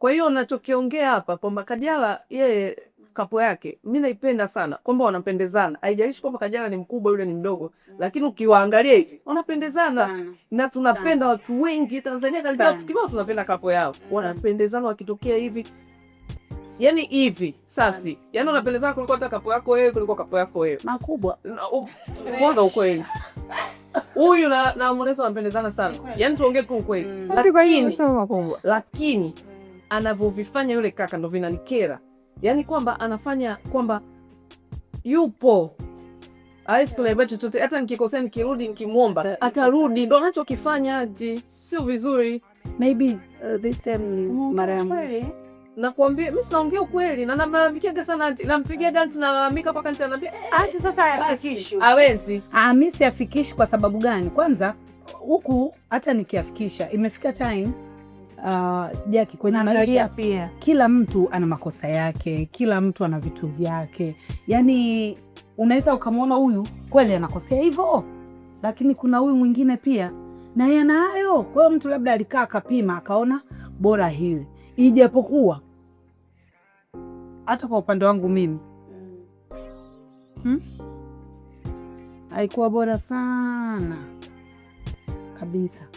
Kwa hiyo ninachokiongea hapa kwamba Kajala yeye kapo yake mimi naipenda sana kwamba wanapendezana. Haijalishi kwamba Kajala ni mkubwa yule ni mdogo, lakini ukiwaangalia hivi wanapendezana. Na tunapenda watu wengi Tanzania kalizia watu kibao tunapenda kapo yao. Wanapendezana wakitokea hivi. Yaani hivi sasa. Yaani unapendezana kuliko hata kapo yako wewe kuliko kapo yako wewe. Makubwa. Mbona ukweli? Huyu na Mbosso wanapendezana sana. Yaani tuongee tu ukweli. Lakini anavyovifanya yule kaka ndo vinanikera. Yaani kwamba anafanya kwamba yupo hawezi kuniambia chochote, hata nikikosea nikirudi nikimuomba atarudi, ndo anachokifanya ati sio vizuri. Maybe this time mara ya mwisho. Nakwambia mimi sinaongea ukweli na namlalamikia sana anti, nampigia anti na nalalamika mpaka anti ananiambia anti sasa hayafikishi. Hawezi. Mimi siafikishi kwa sababu gani? Kwanza huku hata nikiafikisha imefika time Jackie kwenye maisha pia kila mtu ana makosa yake, kila mtu ana vitu vyake. Yaani unaweza ukamwona huyu kweli anakosea hivyo, lakini kuna huyu mwingine pia na yeye anayo. Kwa hiyo mtu labda alikaa akapima akaona bora hili. Ijapokuwa hata kwa upande wangu mimi haikuwa bora sana kabisa.